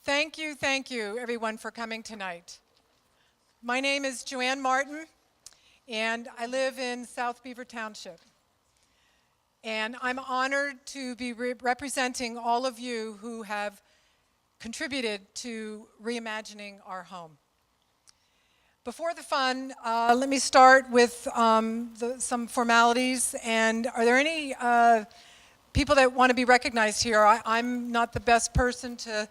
Thank you, everyone, for coming tonight. My name is Joanne Martin, and I live in South Beaver Township. And I'm honored to be representing all of you who have contributed to reimagining our home. Before the fun, let me start with some formalities. And are there any people that want to be recognized here? I'm not the best person to,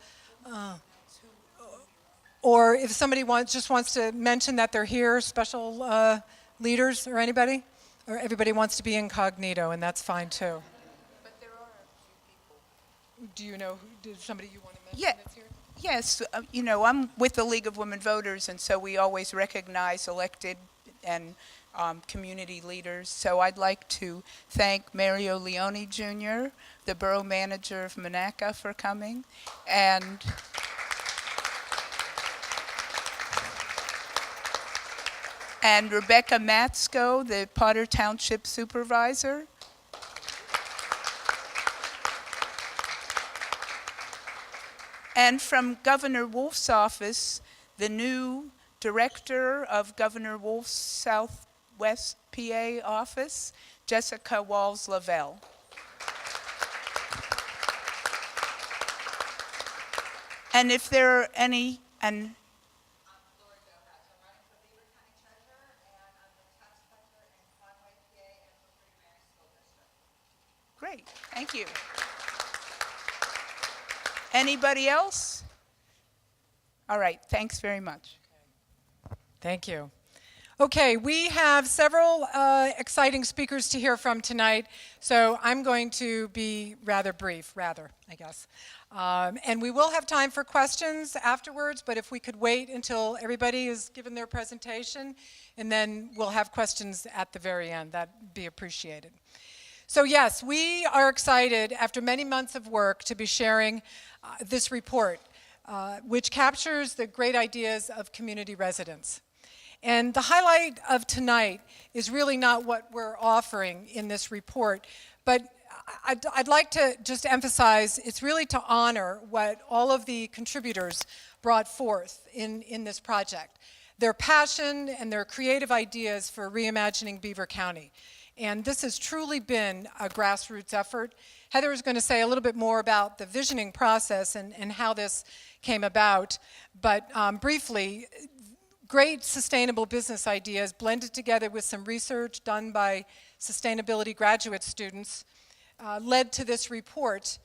or if somebody just wants to mention that they're here, special leaders or anybody? Or everybody wants to be incognito, and that's fine too. But there are a few people. Do you know, somebody you want to mention Yeah. that's here? Yes, I'm with the League of Women Voters, and so we always recognize elected and community leaders. So I'd like to thank Mario Leone Jr., the borough manager of Monaca, for coming, and Rebecca Matsko, the Potter Township supervisor. And from Governor Wolf's office, the new director of Governor Wolf's Southwest PA office, Jessica Walls-Lavelle. And if there are any, Great, thank you. Anybody else? All right, thanks very much. Thank you. Okay, we have several exciting speakers to hear from tonight, so I'm going to be rather brief, I guess. And we will have time for questions afterwards, but if we could wait until everybody has given their presentation, and then we'll have questions at the very end, that'd be appreciated. So yes, we are excited after many months of work to be sharing this report, which captures the great ideas of community residents. And the highlight of tonight is really not what we're offering in this report, but I'd like to just emphasize it's really to honor what all of the contributors brought forth in this project, their passion and their creative ideas for reimagining Beaver County. And this has truly been a grassroots effort. Heather is going to say a little bit more about the visioning process and how this came about. But briefly, great sustainable business ideas blended together with some research done by sustainability graduate students led to this report.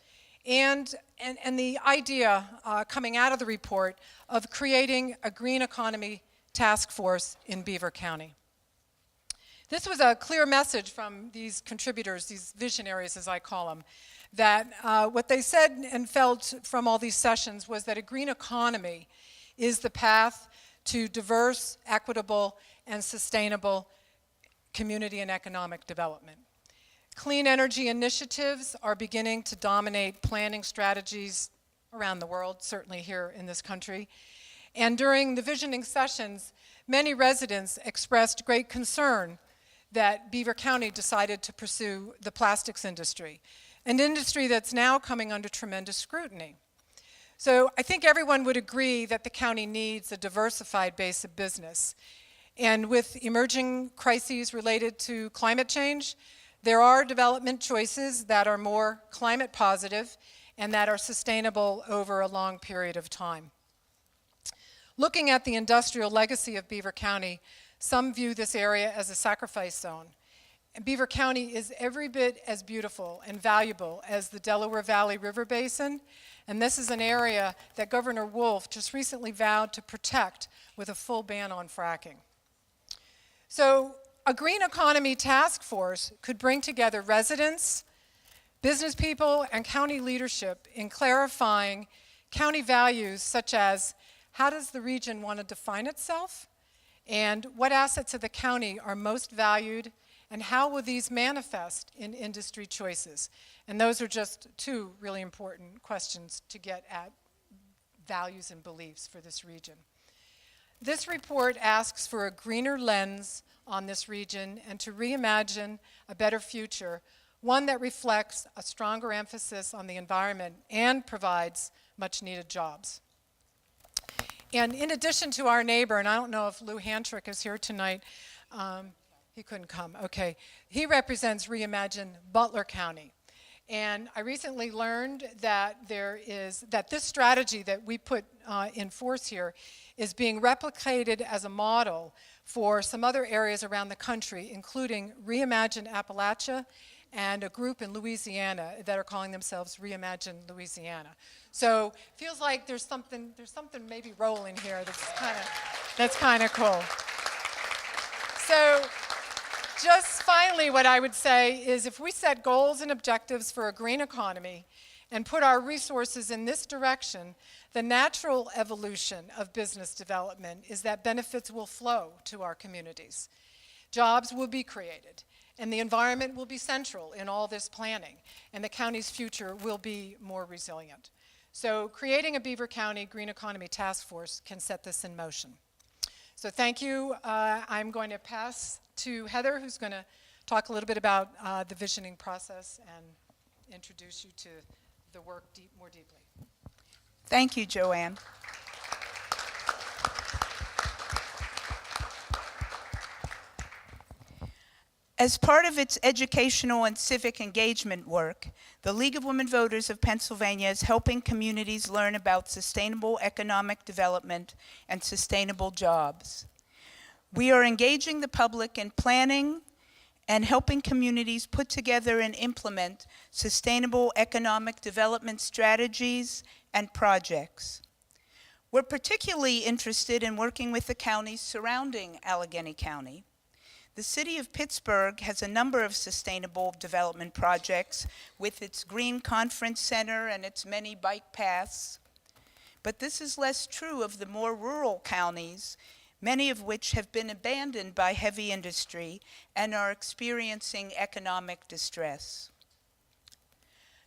And the idea coming out of the report of creating a green economy task force in Beaver County. This was a clear message from these contributors, these visionaries as I call them, that what they said and felt from all these sessions was that a green economy is the path to diverse, equitable, and sustainable community and economic development. Clean energy initiatives are beginning to dominate planning strategies around the world, certainly here in this country. And during the visioning sessions, many residents expressed great concern that Beaver County decided to pursue the plastics industry, an industry that's now coming under tremendous scrutiny. So I think everyone would agree that the county needs a diversified base of business. And with emerging crises related to climate change, there are development choices that are more climate positive and that are sustainable over a long period of time. Looking at the industrial legacy of Beaver County, some view this area as a sacrifice zone. And Beaver County is every bit as beautiful and valuable as the Delaware Valley River Basin, and this is an area that Governor Wolf just recently vowed to protect with a full ban on fracking. So a green economy task force could bring together residents, business people, and county leadership in clarifying county values such as how does the region want to define itself, and what assets of the county are most valued, and how will these manifest in industry choices? And those are just two really important questions to get at values and beliefs for this region. This report asks for a greener lens on this region and to reimagine a better future, one that reflects a stronger emphasis on the environment and provides much needed jobs. And in addition to our neighbor, and I don't know if Lou Hantrick is here tonight, he couldn't come, okay. He represents ReImagine Butler County. And I recently learned that that this strategy that we put in force here is being replicated as a model for some other areas around the country, including ReImagine Appalachia and a group in Louisiana that are calling themselves ReImagine Louisiana. So feels like there's something maybe rolling here that's kind of cool. So just finally, what I would say is if we set goals and objectives for a green economy and put our resources in this direction, the natural evolution of business development is that benefits will flow to our communities. Jobs will be created, and the environment will be central in all this planning, and the county's future will be more resilient. So creating a Beaver County Green Economy Task Force can set this in motion. So thank you. I'm going to pass to Heather, who's going to talk a little bit about the visioning process and introduce you to the work more deeply. Thank you, Joanne. As part of its educational and civic engagement work, the League of Women Voters of Pennsylvania is helping communities learn about sustainable economic development and sustainable jobs. We are engaging the public in planning and helping communities put together and implement sustainable economic development strategies and projects. We're particularly interested in working with the counties surrounding Allegheny County. The city of Pittsburgh has a number of sustainable development projects with its Green Conference Center and its many bike paths. But this is less true of the more rural counties, many of which have been abandoned by heavy industry and are experiencing economic distress.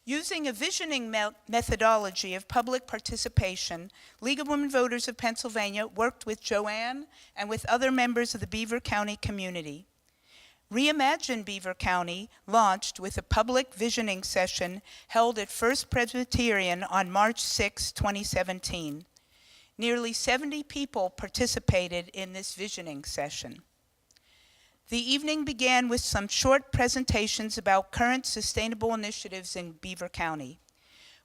Using a visioning methodology of public participation, League of Women Voters of Pennsylvania worked with Joanne and with other members of the Beaver County community. ReImagine Beaver County launched with a public visioning session held at First Presbyterian on March 6, 2017. Nearly 70 people participated in this visioning session. The evening began with some short presentations about current sustainable initiatives in Beaver County.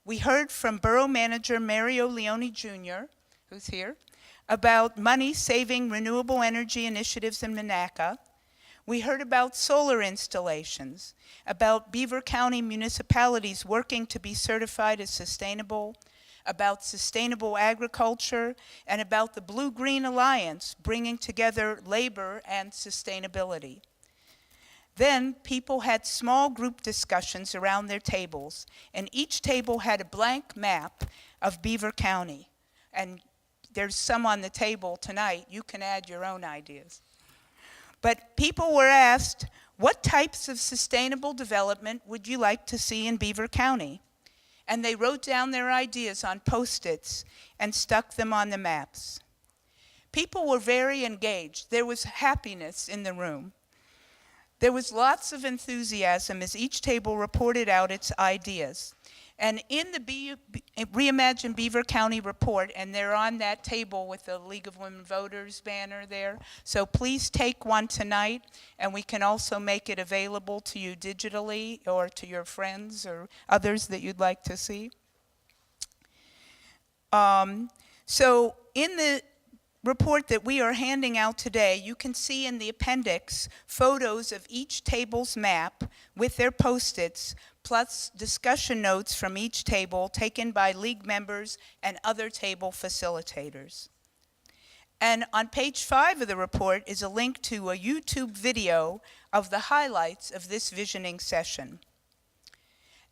We heard from Borough Manager Mario Leone Jr., who's here, about money-saving renewable energy initiatives in Monaca. We heard about solar installations, about Beaver County municipalities working to be certified as sustainable, about sustainable agriculture, and about the Blue-Green Alliance bringing together labor and sustainability. Then people had small group discussions around their tables, and each table had a blank map of Beaver County. And there's some on the table tonight. You can add your own ideas. But people were asked, what types of sustainable development would you like to see in Beaver County? And they wrote down their ideas on Post-its and stuck them on the maps. People were very engaged. There was happiness in the room. There was lots of enthusiasm as each table reported out its ideas. And in the ReImagine Beaver County report, and they're on that table with the League of Women Voters banner there, so please take one tonight, and we can also make it available to you digitally or to your friends or others that you'd like to see. So in the report that we are handing out today, you can see in the appendix photos of each table's map with their Post-its, plus discussion notes from each table taken by League members and other table facilitators. And on page 5 of the report is a link to a YouTube video of the highlights of this visioning session.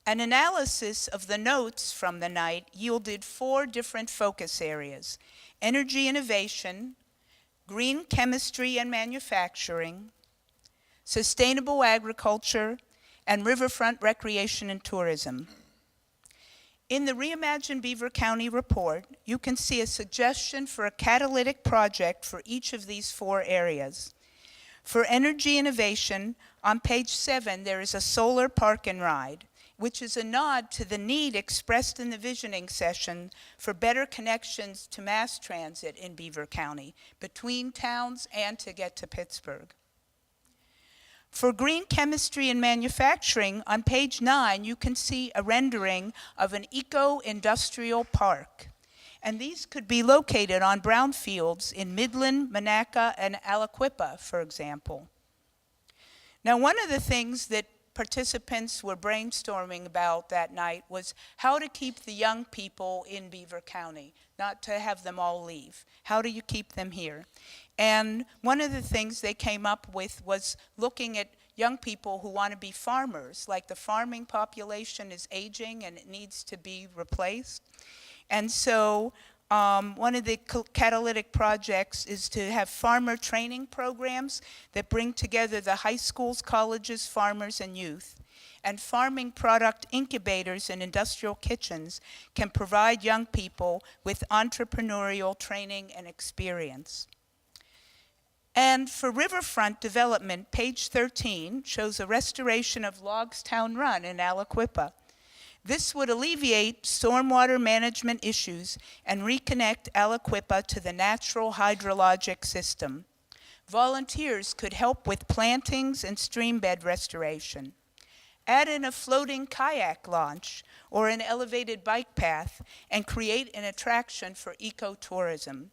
An analysis of the notes from the night yielded 4 different focus areas: energy innovation, green chemistry and manufacturing, sustainable agriculture, and riverfront recreation and tourism. In the ReImagine Beaver County report, you can see a suggestion for a catalytic project for each of these 4 areas. For energy innovation, on page 7, there is a solar park and ride. which is a nod to the need expressed in the visioning session for better connections to mass transit in Beaver County, between towns and to get to Pittsburgh. For green chemistry and manufacturing, on page 9, you can see a rendering of an eco-industrial park. And these could be located on brownfields in Midland, Monaca, and Aliquippa, for example. Now, one of the things that participants were brainstorming about that night was how to keep the young people in Beaver County, not to have them all leave. How do you keep them here? And one of the things they came up with was looking at young people who want to be farmers, like the farming population is aging and it needs to be replaced. And so one of the catalytic projects is to have farmer training programs that bring together the high schools, colleges, farmers, and youth. And farming product incubators and industrial kitchens can provide young people with entrepreneurial training and experience. And for riverfront development, page 13 shows a restoration of Logstown Run in Aliquippa. This would alleviate stormwater management issues and reconnect Aliquippa to the natural hydrologic system. Volunteers could help with plantings and stream bed restoration. Add in a floating kayak launch or an elevated bike path and create an attraction for ecotourism.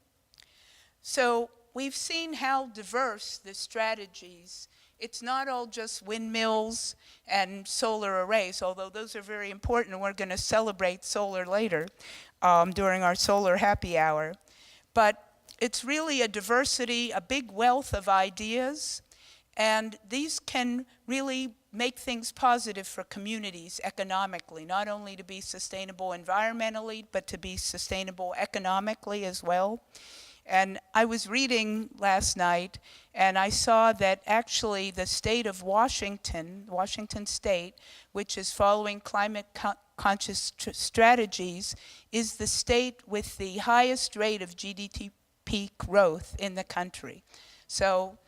So we've seen how diverse the strategies. It's not all just windmills and solar arrays, although those are very important, and we're going to celebrate solar later during our solar happy hour. But it's really a diversity, a big wealth of ideas, and these can really make things positive for communities economically, not only to be sustainable environmentally, but to be sustainable economically as well. And I was reading last night, and I saw that actually the state of Washington State, which is following climate-conscious strategies, is the state with the highest rate of GDP growth in the country. So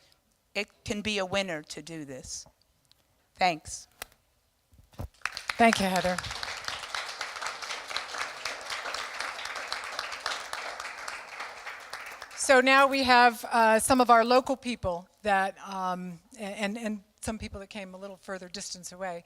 it can be a winner to do this. Thanks. Thank you, Heather. So now we have some of our local people that, and some people that came a little further distance away.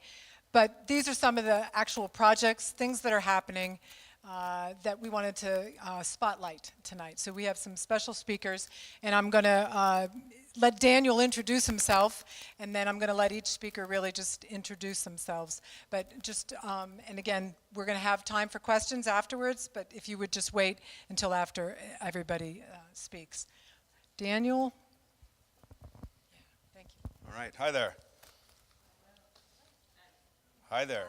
But these are some of the actual projects, things that are happening that we wanted to spotlight tonight. So we have some special speakers, and I'm going to let Daniel introduce himself, and then I'm going to let each speaker really just introduce themselves. But just, and again, we're going to have time for questions afterwards, but if you would just wait until after everybody speaks. Daniel? Yeah, thank you. All right, hi there. Hi there.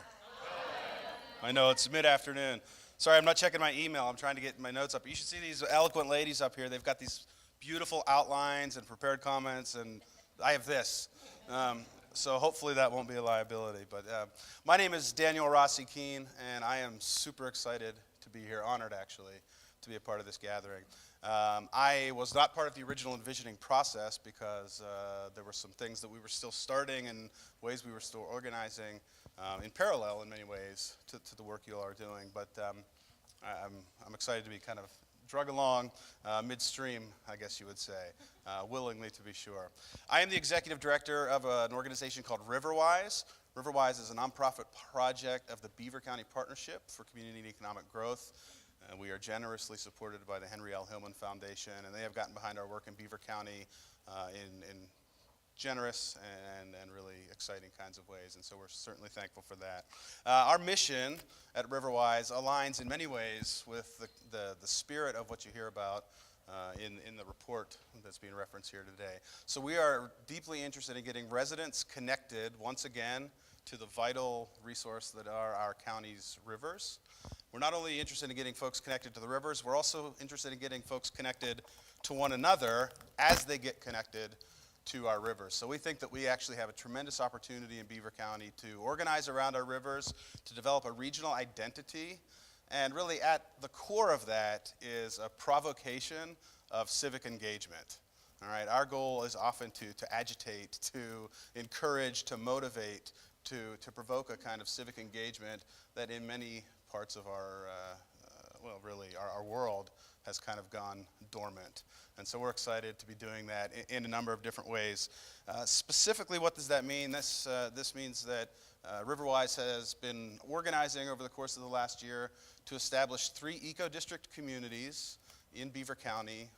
I know it's mid-afternoon. Sorry, I'm not checking my email. I'm trying to get my notes up. You should see these eloquent ladies up here. They've got these beautiful outlines and prepared comments, and I have this. So hopefully that won't be a liability. But my name is Daniel Rossi Keene, and I am super excited to be here, honored actually, to be a part of this gathering. I was not part of the original envisioning process because there were some things that we were still starting and ways we were still organizing in parallel in many ways to the work you all are doing. But I'm excited to be kind of drug along midstream, I guess you would say, willingly to be sure. I am the executive director of an organization called Riverwise. Riverwise is a nonprofit project of the Beaver County Partnership for Community and Economic Growth. We are generously supported by the Henry L. Hillman Foundation, and they have gotten behind our work in Beaver County in generous and really exciting kinds of ways, and so we're certainly thankful for that. Our mission at Riverwise aligns in many ways with the spirit of what you hear about in the report that's being referenced here today. So we are deeply interested in getting residents connected once again to the vital resource that are our county's rivers. We're not only interested in getting folks connected to the rivers, we're also interested in getting folks connected to one another as they get connected to our rivers. So we think that we actually have a tremendous opportunity in Beaver County to organize around our rivers, to develop a regional identity, and really at the core of that is a provocation of civic engagement. All right, our goal is often to agitate, to encourage, to motivate to provoke a kind of civic engagement that in many parts of our, really our world has kind of gone dormant. And so we're excited to be doing that in a number of different ways. Specifically, what does that mean? This means that Riverwise has been organizing over the course of the last year to establish 3 eco-district communities in Beaver County,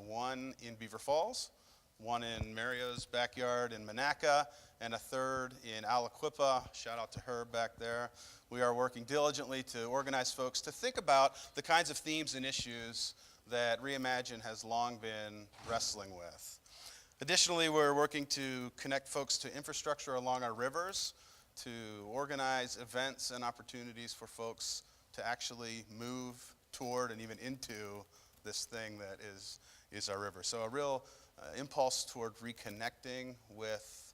one in Beaver Falls, one in Mario's backyard in Monaca, and a third in Aliquippa. Shout out to Herb back there. We are working diligently to organize folks to think about the kinds of themes and issues that ReImagine has long been wrestling with. Additionally, we're working to connect folks to infrastructure along our rivers, to organize events and opportunities for folks to actually move toward and even into this thing that is our river. So a real impulse toward reconnecting with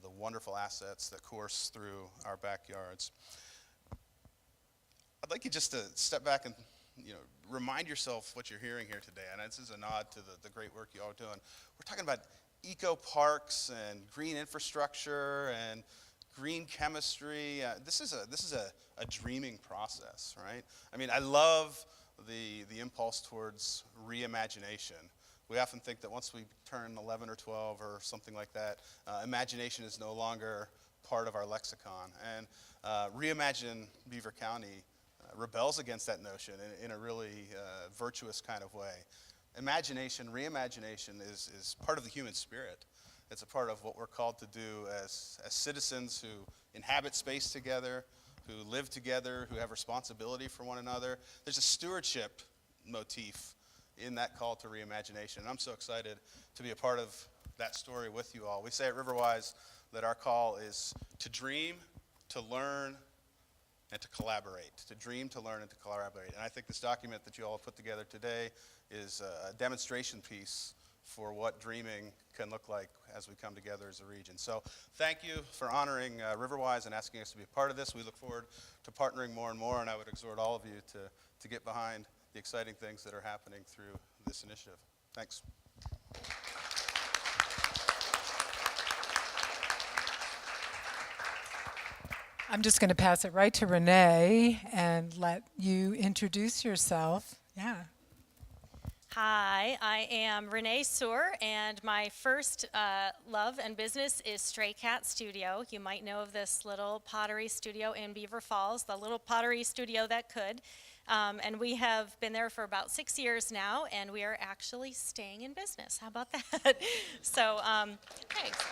the wonderful assets that course through our backyards. I'd like you just to step back and remind yourself what you're hearing here today. And this is a nod to the great work you all are doing. We're talking about eco parks and green infrastructure and green chemistry. This is a dreaming process, right? I mean, I love the impulse towards reimagination. We often think that once we turn 11 or 12 or something like that, imagination is no longer part of our lexicon. And ReImagine Beaver County rebels against that notion in a really virtuous kind of way. Imagination, reimagination is part of the human spirit. It's a part of what we're called to do as citizens who inhabit space together, who live together, who have responsibility for one another. There's a stewardship motif in that call to reimagination. And I'm so excited to be a part of that story with you all. We say at Riverwise that our call is to dream, to learn, and to collaborate. To dream, to learn, and to collaborate. And I think this document that you all have put together today is a demonstration piece for what dreaming can look like as we come together as a region. So thank you for honoring Riverwise and asking us to be a part of this. We look forward to partnering more and more, and I would exhort all of you to get behind the exciting things that are happening through this initiative. Thanks. I'm just going to pass it right to Renee and let you introduce yourself. Yeah. Hi, I am Renee Soor, and my first love and business is Stray Cat Studio. You might know of this little pottery studio in Beaver Falls, the little pottery studio that could. And we have been there for about 6 years now, and we are actually staying in business. How about that? So, thanks.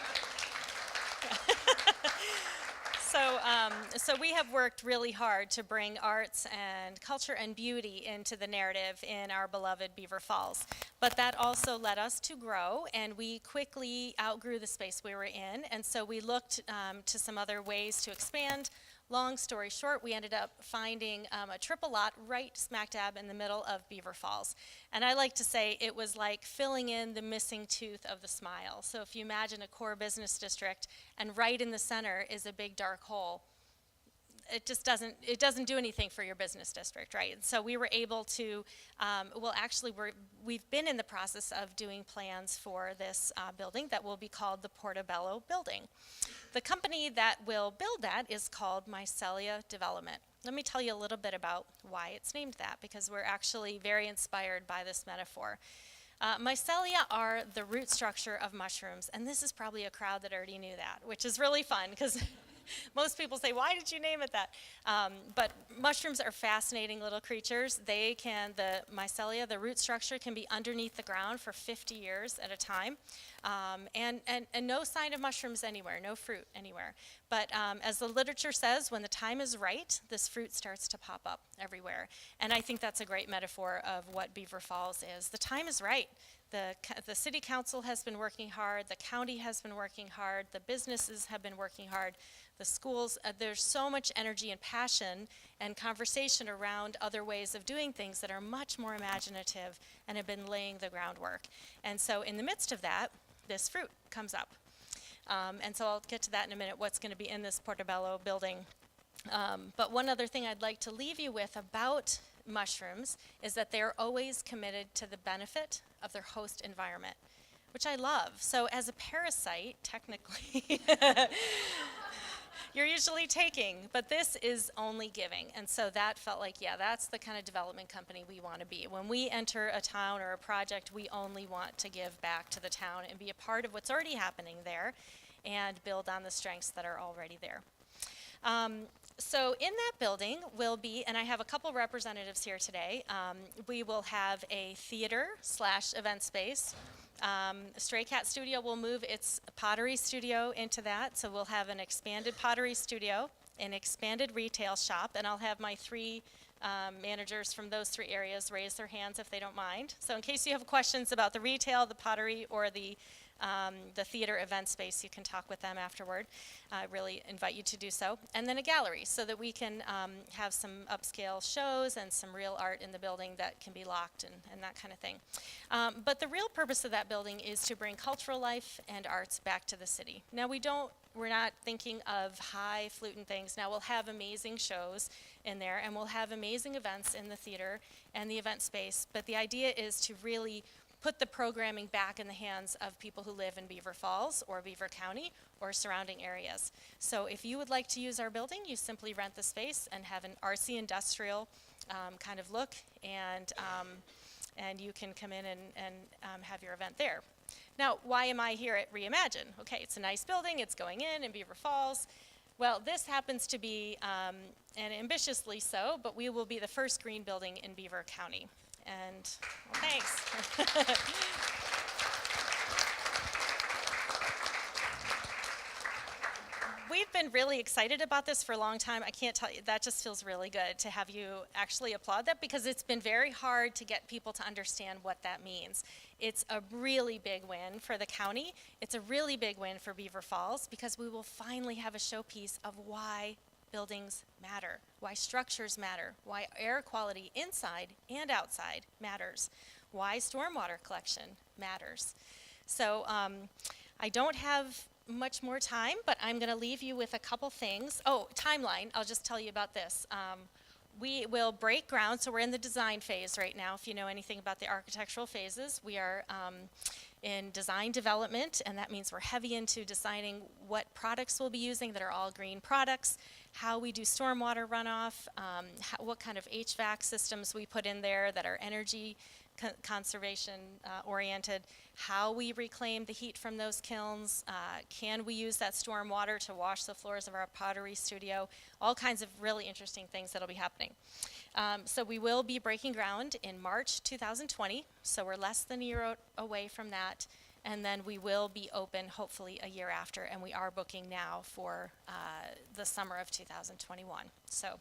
So we have worked really hard to bring arts and culture and beauty into the narrative in our beloved Beaver Falls. But that also led us to grow, and we quickly outgrew the space we were in, and so we looked to some other ways to expand. Long story short, we ended up finding a triple lot right smack dab in the middle of Beaver Falls. And I like to say it was like filling in the missing tooth of the smile. So if you imagine a core business district and right in the center is a big dark hole, it just doesn't do anything for your business district, right? And so we were able to, we've been in the process of doing plans for this building that will be called the Portobello Building. The company that will build that is called Mycelia Development. Let me tell you a little bit about why it's named that, because we're actually very inspired by this metaphor. Mycelia are the root structure of mushrooms, and this is probably a crowd that already knew that, which is really fun, because most people say, why did you name it that? But mushrooms are fascinating little creatures. The mycelia, the root structure, can be underneath the ground for 50 years at a time. And no sign of mushrooms anywhere, no fruit anywhere. But as the literature says, when the time is right, this fruit starts to pop up everywhere. And I think that's a great metaphor of what Beaver Falls is. The time is right. The city council has been working hard, the county has been working hard, the businesses have been working hard, the schools, there's so much energy and passion and conversation around other ways of doing things that are much more imaginative and have been laying the groundwork. And so in the midst of that, this fruit comes up. And so I'll get to that in a minute, what's going to be in this Portobello building. But one other thing I'd like to leave you with about mushrooms is that they're always committed to the benefit of their host environment, which I love. So as a parasite, technically, you're usually taking, but this is only giving. And so that felt like, yeah, that's the kind of development company we want to be. When we enter a town or a project, we only want to give back to the town and be a part of what's already happening there and build on the strengths that are already there. So in that building will be, and I have a couple representatives here today, we will have a theater/event space. Stray Cat Studio will move its pottery studio into that, so we'll have an expanded pottery studio, an expanded retail shop, and I'll have my three managers from those three areas raise their hands if they don't mind. So in case you have questions about the retail, the pottery, or the theater event space, you can talk with them afterward. I really invite you to do so. And then a gallery so that we can have some upscale shows and some real art in the building that can be locked and that kind of thing. But the real purpose of that building is to bring cultural life and arts back to the city. Now we're not thinking of highfalutin things. Now we'll have amazing shows in there and we'll have amazing events in the theater and the event space, but the idea is to really put the programming back in the hands of people who live in Beaver Falls or Beaver County or surrounding areas. So if you would like to use our building, you simply rent the space and have an RC industrial kind of look, and you can come in and have your event there. Now, why am I here at ReImagine? Okay, it's a nice building, it's going in Beaver Falls. Well, this happens to be, and ambitiously so, but we will be the first green building in Beaver County. And, well, thanks. We've been really excited about this for a long time. I can't tell you, that just feels really good to have you actually applaud that, because it's been very hard to get people to understand what that means. It's a really big win for the county. It's a really big win for Beaver Falls, because we will finally have a showpiece of why buildings matter, why structures matter, why air quality inside and outside matters, why stormwater collection matters. So I don't have much more time, but I'm going to leave you with a couple things. Oh, timeline, I'll just tell you about this. We will break ground, so we're in the design phase right now. If you know anything about the architectural phases, we are in design development, and that means we're heavy into designing what products we'll be using that are all green products, how we do stormwater runoff, what kind of HVAC systems we put in there that are energy conservation oriented, how we reclaim the heat from those kilns, can we use that storm water to wash the floors of our pottery studio, all kinds of really interesting things that'll be happening. So we will be breaking ground in March 2020, so we're less than a year away from that, and then we will be open hopefully a year after, and we are booking now for the summer of 2021. So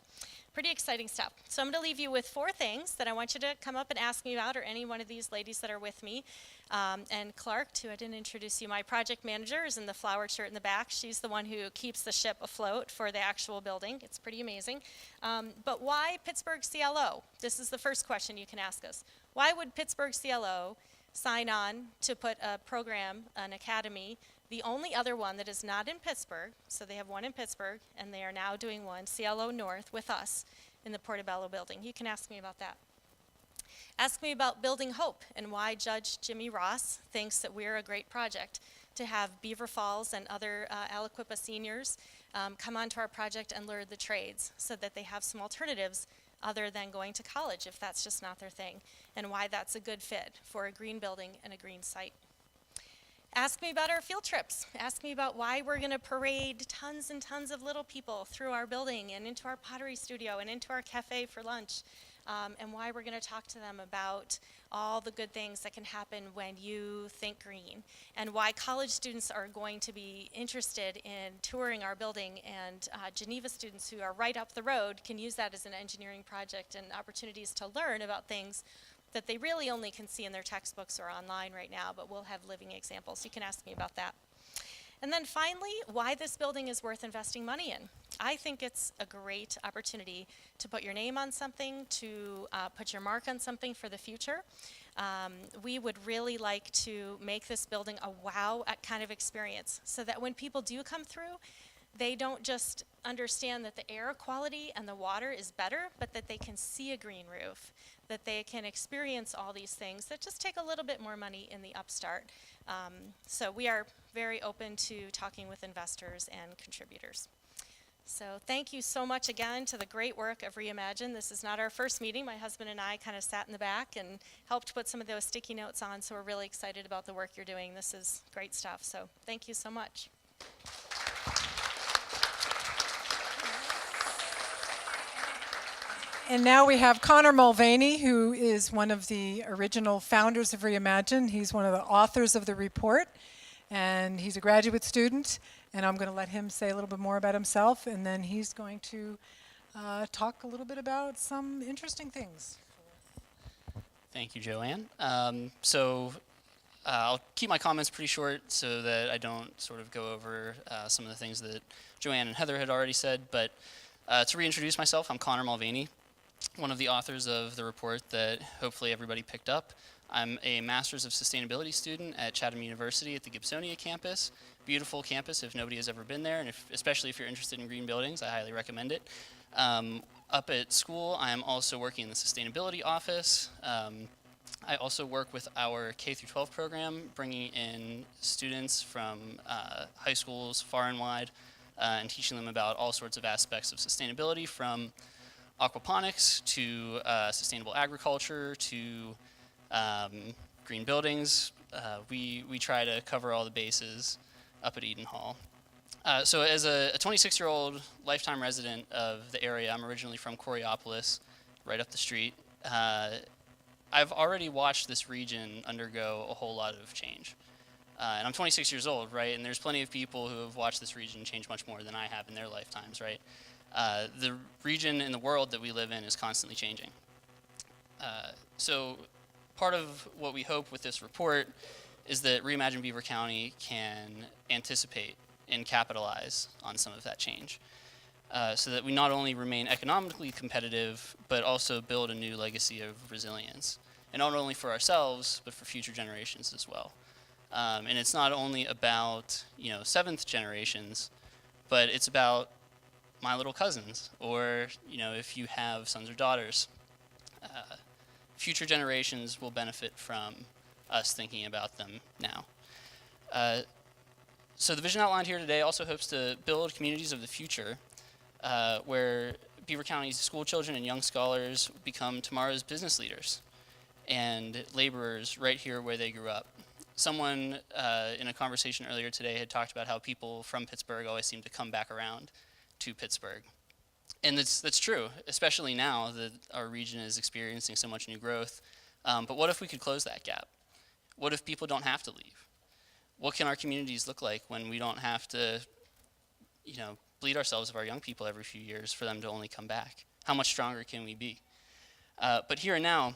pretty exciting stuff. So I'm going to leave you with 4 things that I want you to come up and ask me about, or any one of these ladies that are with me. And Clark, too, I didn't introduce you. My project manager is in the flowered shirt in the back. She's the one who keeps the ship afloat for the actual building. It's pretty amazing. But why Pittsburgh CLO? This is the first question you can ask us. Why would Pittsburgh CLO sign on to put a program, an academy, the only other one that is not in Pittsburgh, so they have one in Pittsburgh, and they are now doing one, CLO North, with us in the Portobello building? You can ask me about that. Ask me about Building Hope and why Judge Jimmy Ross thinks that we're a great project to have Beaver Falls and other Aliquippa seniors come onto our project and learn the trades so that they have some alternatives other than going to college if that's just not their thing, and why that's a good fit for a green building and a green site. Ask me about our field trips. Ask me about why we're going to parade tons and tons of little people through our building and into our pottery studio and into our cafe for lunch, and why we're going to talk to them about all the good things that can happen when you think green, and why college students are going to be interested in touring our building, and Geneva students who are right up the road can use that as an engineering project and opportunities to learn about things that they really only can see in their textbooks or online right now, but we'll have living examples. You can ask me about that. And then finally, why this building is worth investing money in. I think it's a great opportunity to put your name on something, to put your mark on something for the future. We would really like to make this building a wow kind of experience, so that when people do come through, they don't just understand that the air quality and the water is better, but that they can see a green roof, that they can experience all these things that just take a little bit more money in the upstart. So we are very open to talking with investors and contributors. So thank you so much again to the great work of ReImagine. This is not our first meeting. My husband and I kind of sat in the back and helped put some of those sticky notes on, so we're really excited about the work you're doing. This is great stuff, so thank you so much. And now we have Connor Mulvaney, who is one of the original founders of ReImagine. He's one of the authors of the report, and he's a graduate student. And I'm going to let him say a little bit more about himself, and then he's going to talk a little bit about some interesting things. Thank you, Joanne. I'll keep my comments pretty short so that I don't sort of go over some of the things that Joanne and Heather had already said. But to reintroduce myself, I'm Connor Mulvaney, one of the authors of the report that hopefully everybody picked up. I'm a Master's of Sustainability student at Chatham University at the Gibsonia campus. Beautiful campus if nobody has ever been there, and especially if you're interested in green buildings, I highly recommend it. Up at school, I'm also working in the sustainability office. I also work with our K-12 program, bringing in students from high schools far and wide and teaching them about all sorts of aspects of sustainability, from aquaponics to sustainable agriculture to green buildings. We try to cover all the bases up at Eden Hall. So as a 26-year-old lifetime resident of the area, I'm originally from Coriopolis, right up the street. I've already watched this region undergo a whole lot of change. And I'm 26 years old, right? And there's plenty of people who have watched this region change much more than I have in their lifetimes, right? The region in the world that we live in is constantly changing. So part of what we hope with this report is that ReImagine Beaver County can anticipate and capitalize on some of that change, so that we not only remain economically competitive, but also build a new legacy of resilience, and not only for ourselves, but for future generations as well. And it's not only about, seventh generations, but it's about my little cousins, or, if you have sons or daughters. Future generations will benefit from us thinking about them now. So the vision outlined here today also hopes to build communities of the future, where Beaver County's school children and young scholars become tomorrow's business leaders and laborers right here where they grew up. Someone in a conversation earlier today had talked about how people from Pittsburgh always seem to come back around to Pittsburgh. And that's true, especially now that our region is experiencing so much new growth. But what if we could close that gap? What if people don't have to leave? What can our communities look like when we don't have to, bleed ourselves of our young people every few years for them to only come back? How much stronger can we be? But here and now,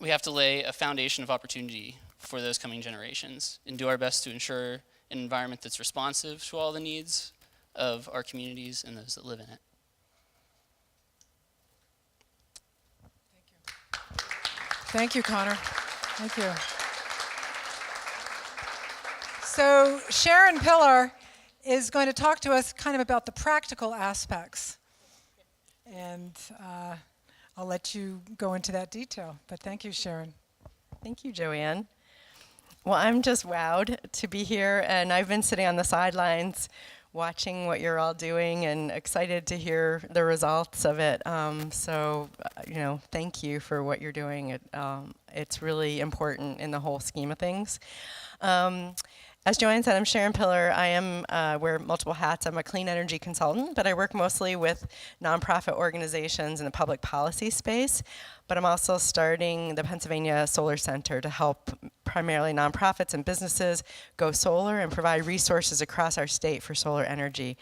we have to lay a foundation of opportunity for those coming generations and do our best to ensure an environment that's responsive to all the needs of our communities and those that live in it. Thank you, Connor. Thank you. So Sharon Pillar is going to talk to us kind of about the practical aspects. And I'll let you go into that detail. But thank you, Sharon. Thank you, Joanne. Well, I'm just wowed to be here, and I've been sitting on the sidelines watching what you're all doing and excited to hear the results of it. Thank you for what you're doing. It's really important in the whole scheme of things. As Joanne said, I'm Sharon Pillar. I wear multiple hats. I'm a clean energy consultant, but I work mostly with nonprofit organizations in the public policy space. But I'm also starting the Pennsylvania Solar Center to help primarily nonprofits and businesses go solar and provide resources across our state for solar energy.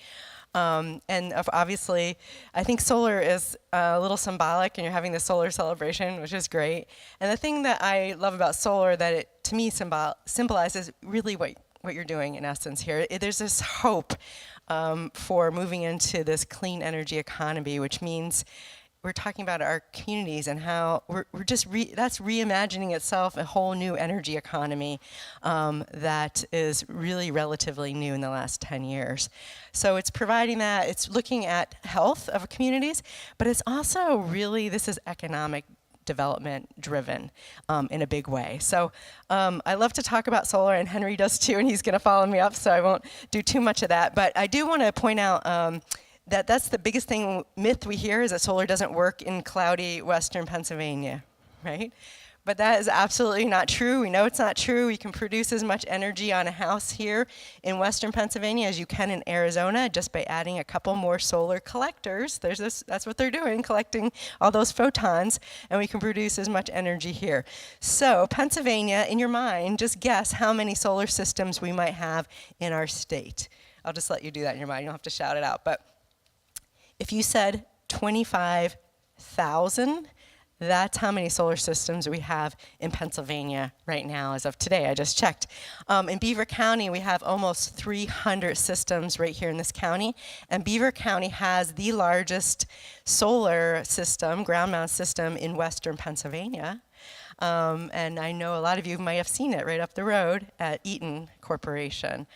Obviously, I think solar is a little symbolic, and you're having the solar celebration, which is great. And the thing that I love about solar, that it, to me, symbolizes really what you're doing in essence here. There's this hope for moving into this clean energy economy, which means we're talking about our communities and how we're just that's reimagining itself, a whole new energy economy that is really relatively new in the last 10 years. So it's providing that, it's looking at health of communities, but it's also really, this is economic development driven in a big way. So I love to talk about solar, and Henry does too, and he's going to follow me up, so I won't do too much of that. But I do want to point out that's the biggest myth we hear is that solar doesn't work in cloudy western Pennsylvania, right? But that is absolutely not true. We know it's not true. We can produce as much energy on a house here in western Pennsylvania as you can in Arizona just by adding a couple more solar collectors. That's what they're doing, collecting all those photons, and we can produce as much energy here. So Pennsylvania, in your mind, just guess how many solar systems we might have in our state. I'll just let you do that in your mind. You don't have to shout it out. But if you said 25,000, that's how many solar systems we have in Pennsylvania right now as of today. I just checked. In Beaver County, we have almost 300 systems right here in this county. And Beaver County has the largest solar system, ground-mount system in western Pennsylvania. And I know a lot of you might have seen it right up the road at Eaton Corporation.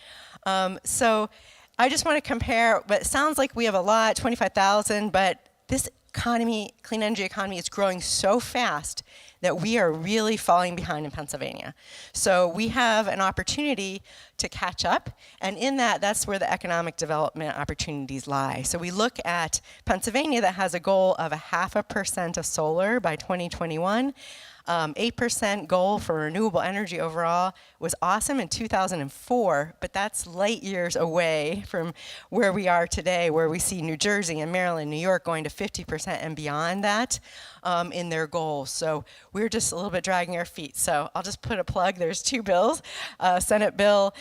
So I just want to compare, but it sounds like we have a lot, 25,000, but this economy, clean energy economy, is growing so fast that we are really falling behind in Pennsylvania. So we have an opportunity to catch up, and in that's where the economic development opportunities lie. So we look at Pennsylvania that has a goal of 0.5% of solar by 2021. 8% goal for renewable energy overall was awesome in 2004, but that's light years away from where we are today, where we see New Jersey and Maryland, New York going to 50% and beyond that in their goals. So we're just a little bit dragging our feet. So I'll just put a plug. There's two bills, Senate Bill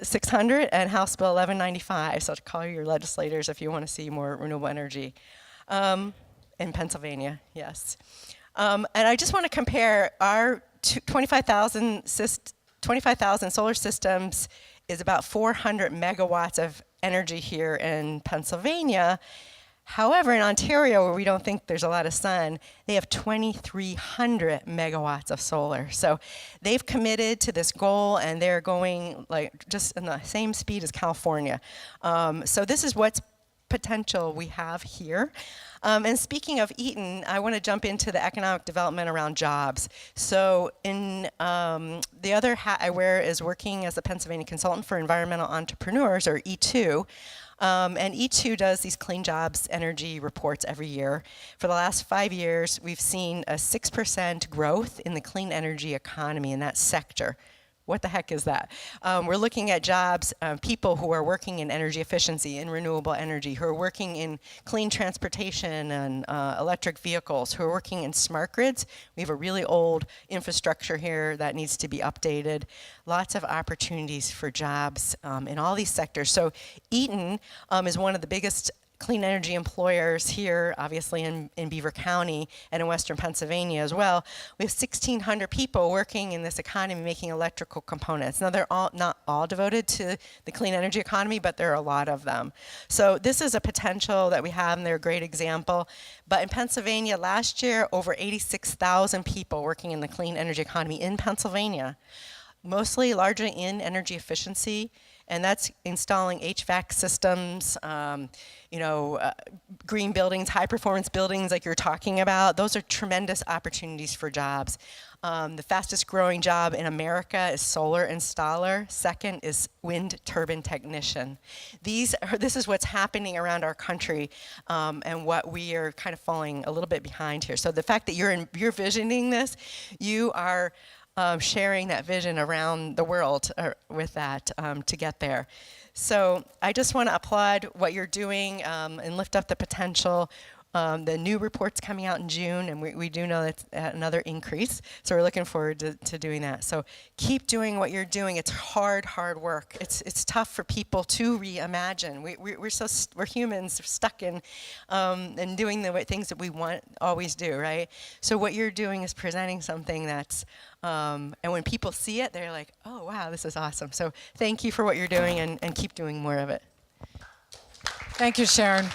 600 and House Bill 1195. So call your legislators if you want to see more renewable energy in Pennsylvania, yes. And I just want to compare our 25,000 solar systems is about 400 megawatts of energy here in Pennsylvania. However, in Ontario, where we don't think there's a lot of sun, they have 2,300 megawatts of solar. So they've committed to this goal, and they're going like just in the same speed as California. So this is what's potential we have here. And speaking of Eaton, I want to jump into the economic development around jobs. So in the other hat I wear is working as a Pennsylvania consultant for environmental entrepreneurs, or E2. And E2 does these clean jobs energy reports every year. For the last 5 years, we've seen a 6% growth in the clean energy economy in that sector. What the heck is that? We're looking at jobs, people who are working in energy efficiency, in renewable energy, who are working in clean transportation and electric vehicles, who are working in smart grids. We have a really old infrastructure here that needs to be updated. Lots of opportunities for jobs in all these sectors. So Eaton is one of the biggest clean energy employers here, obviously in Beaver County and in western Pennsylvania as well. We have 1,600 people working in this economy making electrical components. Now, they're not all devoted to the clean energy economy, but there are a lot of them. So this is a potential that we have, and they're a great example. But in Pennsylvania last year, over 86,000 people working in the clean energy economy in Pennsylvania, mostly largely in energy efficiency. And that's installing HVAC systems, green buildings, high-performance buildings like you're talking about. Those are tremendous opportunities for jobs. The fastest-growing job in America is solar installer. Second is wind turbine technician. This is what's happening around our country, and what we are kind of falling a little bit behind here. So the fact that you're visioning this, you are sharing that vision around the world with that to get there. So I just want to applaud what you're doing and lift up the potential. The new report's coming out in June, and we do know that's another increase. So we're looking forward to doing that. So keep doing what you're doing. It's hard work. It's tough for people to reimagine. We're humans stuck in and doing the things that we always do, right? So what you're doing is presenting something that's and when people see it, they're like, oh, wow, this is awesome. So thank you for what you're doing, and keep doing more of it. Thank you, Sharon.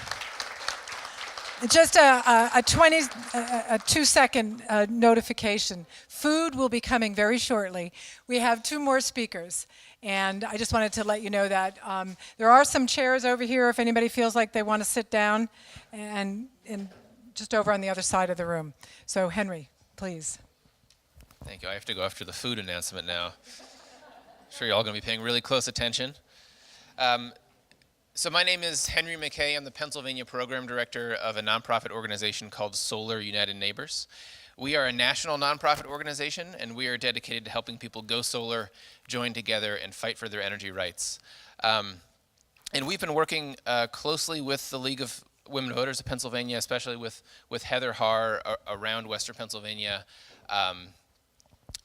Just a 2-second notification. Food will be coming very shortly. We have 2 more speakers, and I just wanted to let you know that there are some chairs over here if anybody feels like they want to sit down, and just over on the other side of the room. So Henry, please. Thank you. I have to go after the food announcement now. I'm sure you're all going to be paying really close attention. So my name is Henry McKay. I'm the Pennsylvania Program Director of a nonprofit organization called Solar United Neighbors. We are a national nonprofit organization, and we are dedicated to helping people go solar, join together, and fight for their energy rights. And we've been working closely with the League of Women Voters of Pennsylvania, especially with Heather Haar around Western Pennsylvania.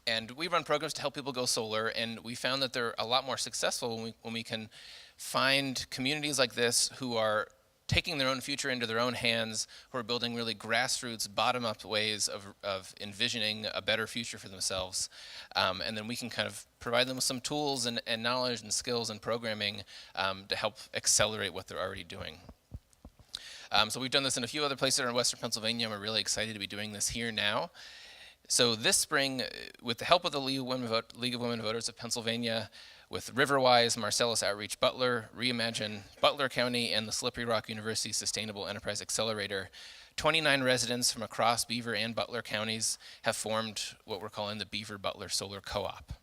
And we run programs to help people go solar, and we found that they're a lot more successful when we can find communities like this who are taking their own future into their own hands, who are building really grassroots, bottom-up ways of envisioning a better future for themselves. And then we can kind of provide them with some tools and knowledge and skills and programming to help accelerate what they're already doing. So we've done this in a few other places in Western Pennsylvania, and we're really excited to be doing this here now. So this spring, with the help of the League of Women Voters of Pennsylvania, with Riverwise, Marcellus Outreach Butler, ReImagine, Butler County, and the Slippery Rock University Sustainable Enterprise Accelerator, 29 residents from across Beaver and Butler counties have formed what we're calling the Beaver Butler Solar Co-op.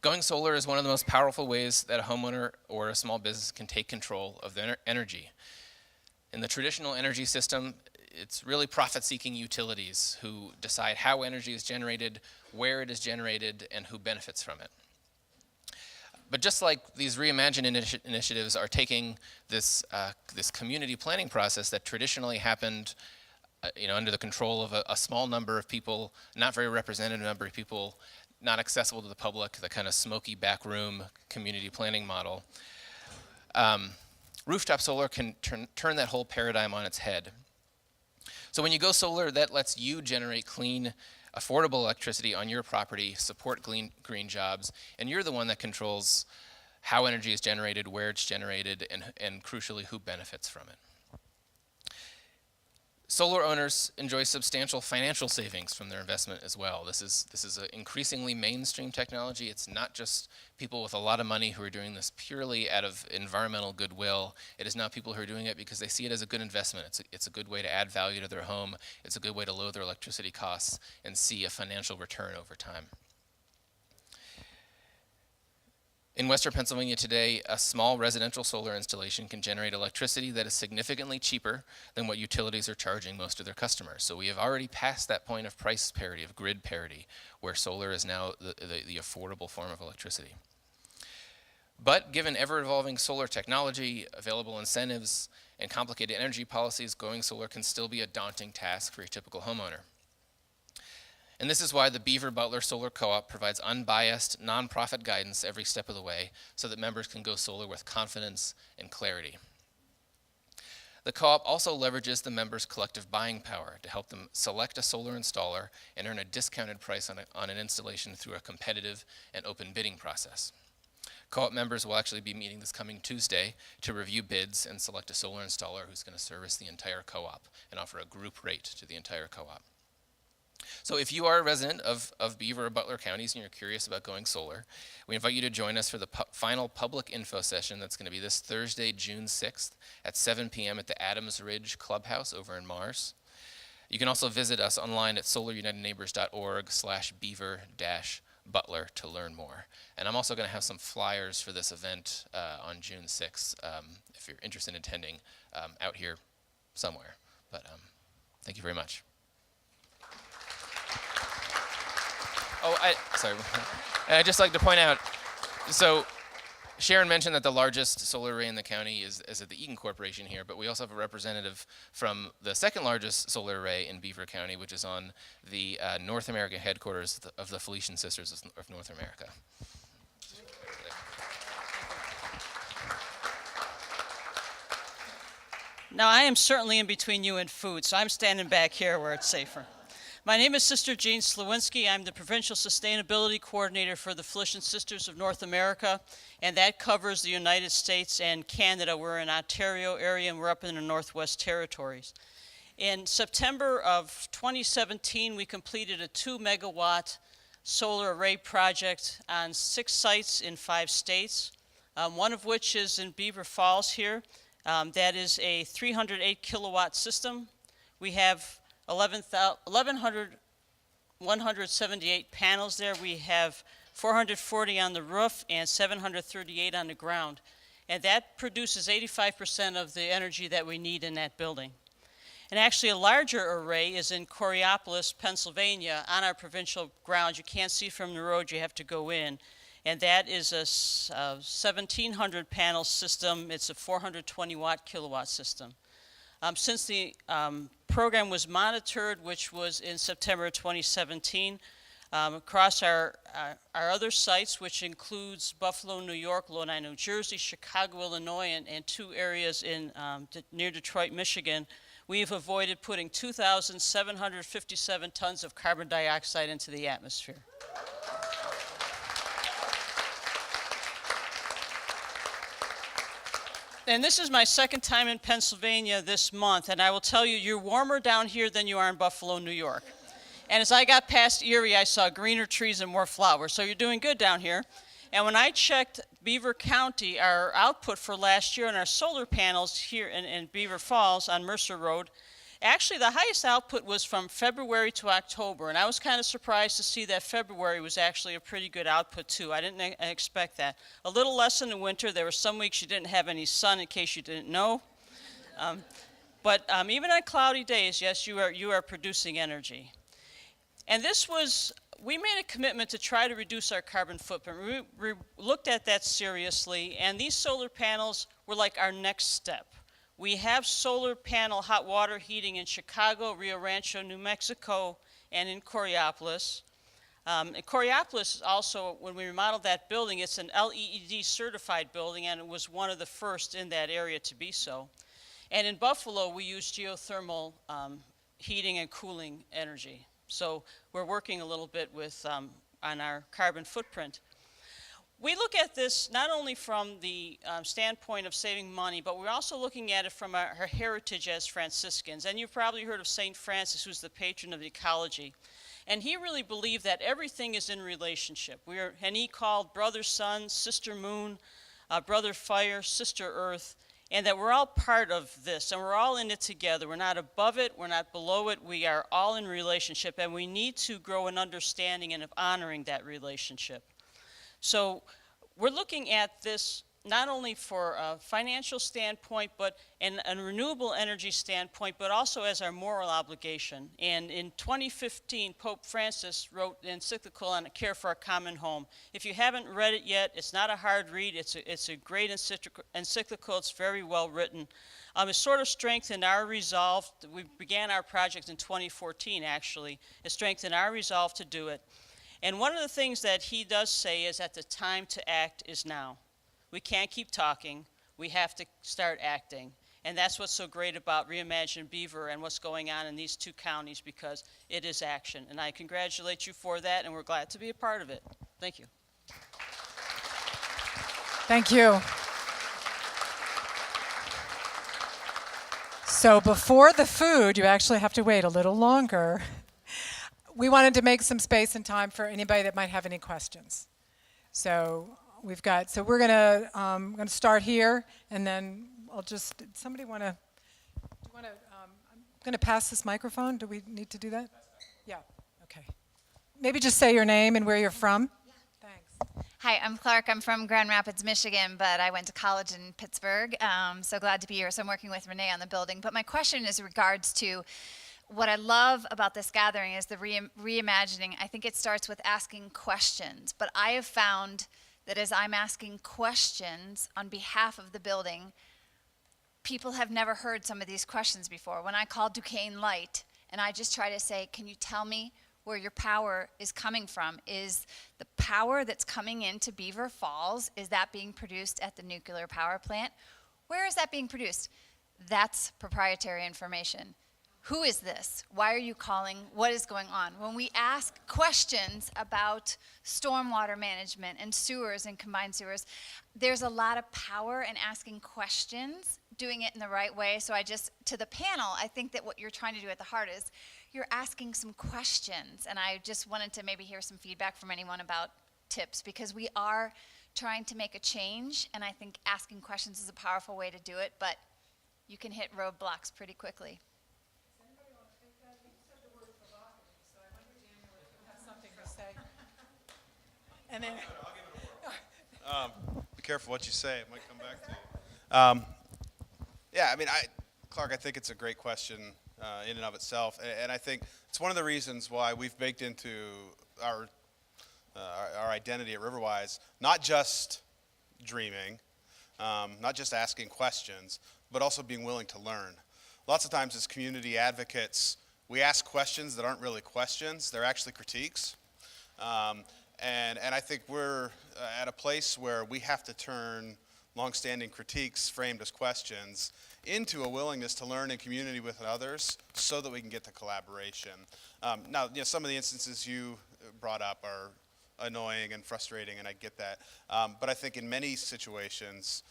Going solar is one of the most powerful ways that a homeowner or a small business can take control of their energy. In the traditional energy system, it's really profit-seeking utilities who decide how energy is generated, where it is generated, and who benefits from it. But just like these ReImagine initiatives are taking this community planning process that traditionally happened under the control of a small number of people, not very representative number of people, not accessible to the public, the kind of smoky backroom community planning model, rooftop solar can turn that whole paradigm on its head. So when you go solar, that lets you generate clean, affordable electricity on your property, support green jobs, and you're the one that controls how energy is generated, where it's generated, and crucially, who benefits from it. Solar owners enjoy substantial financial savings from their investment as well. This is an increasingly mainstream technology. It's not just people with a lot of money who are doing this purely out of environmental goodwill. It is now people who are doing it because they see it as a good investment. It's a good way to add value to their home. It's a good way to lower their electricity costs and see a financial return over time. In Western Pennsylvania today, a small residential solar installation can generate electricity that is significantly cheaper than what utilities are charging most of their customers. So we have already passed that point of price parity, of grid parity, where solar is now the affordable form of electricity. But given ever-evolving solar technology, available incentives, and complicated energy policies, going solar can still be a daunting task for your typical homeowner. And this is why the Beaver Butler Solar Co-op provides unbiased, nonprofit guidance every step of the way so that members can go solar with confidence and clarity. The co-op also leverages the members' collective buying power to help them select a solar installer and earn a discounted price on an installation through a competitive and open bidding process. Co-op members will actually be meeting this coming Tuesday to review bids and select a solar installer who's going to service the entire co-op and offer a group rate to the entire co-op. So if you are a resident of Beaver or Butler counties and you're curious about going solar, we invite you to join us for the final public info session that's going to be this Thursday, June 6th at 7 p.m. at the Adams Ridge Clubhouse over in Mars. You can also visit us online at solarunitedneighbors.org/beaver-butler to learn more. And I'm also going to have some flyers for this event on June 6th if you're interested in attending out here somewhere. But thank you very much. I'd just like to point out, so Sharon mentioned that the largest solar array in the county is at the Eaton Corporation here, but we also have a representative from the second largest solar array in Beaver County, which is on the North America headquarters of the Felician Sisters of North America. Now, I am certainly in between you and food, so I'm standing back here where it's safer. My name is Sister Jean Slawinski. I'm the Provincial Sustainability Coordinator for the Felician Sisters of North America, and that covers the United States and Canada. We're in Ontario area, and we're up in the Northwest Territories. In September of 2017, we completed a 2-megawatt solar array project on 6 sites in 5 states, one of which is in Beaver Falls here. That is a 308 kilowatt system. We have 1,178 panels there. We have 440 on the roof and 738 on the ground. and that produces 85% of the energy that we need in that building. And actually, a larger array is in Coraopolis, Pennsylvania, on our provincial grounds. You can't see from the road, you have to go in. And that is a 1,700 panel system. It's a 420 watt kilowatt system. Since the program was monitored, which was in September 2017, across our other sites, which includes Buffalo, New York, Lodi, New Jersey, Chicago, Illinois, and 2 areas in near Detroit, Michigan, we've avoided putting 2,757 tons of carbon dioxide into the atmosphere. And this is my second time in Pennsylvania this month, and I will tell you, you're warmer down here than you are in Buffalo, New York. And as I got past Erie, I saw greener trees and more flowers, so you're doing good down here. And when I checked Beaver County, our output for last year on our solar panels here in Beaver Falls on Mercer Road, actually the highest output was from February to October, and I was kind of surprised to see that February was actually a pretty good output too. I didn't expect that. A little less in the winter. There were some weeks you didn't have any sun, in case you didn't know. But even on cloudy days, yes, you are producing energy. And we made a commitment to try to reduce our carbon footprint. We looked at that seriously, and these solar panels were like our next step. We have solar panel hot water heating in Chicago, Rio Rancho, New Mexico, and in Coraopolis. And Coraopolis is also, when we remodeled that building, it's an LEED certified building, and it was one of the first in that area to be so. And in Buffalo, we use geothermal heating and cooling energy. So we're working a little bit with on our carbon footprint. We look at this not only from the standpoint of saving money, but we're also looking at it from our heritage as Franciscans. And you've probably heard of St. Francis, who's the patron of ecology. And he really believed that everything is in relationship. And he called brother sun, sister moon, brother fire, sister earth, and that we're all part of this, and we're all in it together. We're not above it, we're not below it, we are all in relationship, and we need to grow an understanding and of honoring that relationship. So we're looking at this not only for a financial standpoint, but in a renewable energy standpoint, but also as our moral obligation. And in 2015, Pope Francis wrote the encyclical on Care for a Common Home. If you haven't read it yet, it's not a hard read. It's a great encyclical. It's very well written. It sort of strengthened our resolve. We began our project in 2014, actually. It strengthened our resolve to do it. And one of the things that he does say is that the time to act is now. We can't keep talking. We have to start acting. And that's what's so great about ReImagine Beaver and what's going on in these 2 counties, because it is action. And I congratulate you for that, and we're glad to be a part of it. Thank you. Thank you. So before the food, you actually have to wait a little longer. We wanted to make some space and time for anybody that might have any questions. So we're gonna start here, and then somebody wanna, I'm gonna pass this microphone. Do we need to do that? Yeah, okay. Maybe just say your name and where you're from. Yeah. Thanks. Hi, I'm Clark. I'm from Grand Rapids, Michigan, but I went to college in Pittsburgh. So glad to be here. So I'm working with Renee on the building. But my question is in regards to what I love about this gathering is the reimagining. I think it starts with asking questions. But I have found that as I'm asking questions on behalf of the building, people have never heard some of these questions before. When I call Duquesne Light and I just try to say, can you tell me where your power is coming from? Is the power that's coming into Beaver Falls, is that being produced at the nuclear power plant? Where is that being produced? That's proprietary information. Who is this? Why are you calling? What is going on? When we ask questions about stormwater management and sewers and combined sewers, there's a lot of power in asking questions, doing it in the right way. So to the panel, I think that what you're trying to do at the heart is you're asking some questions. And I just wanted to maybe hear some feedback from anyone about tips, because we are trying to make a change. And I think asking questions is a powerful way to do it, but you can hit roadblocks pretty quickly. And then, careful what you say. It might come back to you. Yeah, I mean, Clark, I think it's a great question in and of itself, and I think it's one of the reasons why we've baked into our identity at Riverwise not just dreaming, not just asking questions, but also being willing to learn. Lots of times as community advocates, we ask questions that aren't really questions, they're actually critiques. And I think we're at a place where we have to turn longstanding critiques framed as questions into a willingness to learn in community with others so that we can get to collaboration. Now, some of the instances you brought up are annoying and frustrating, and I get that. But I think in many situations,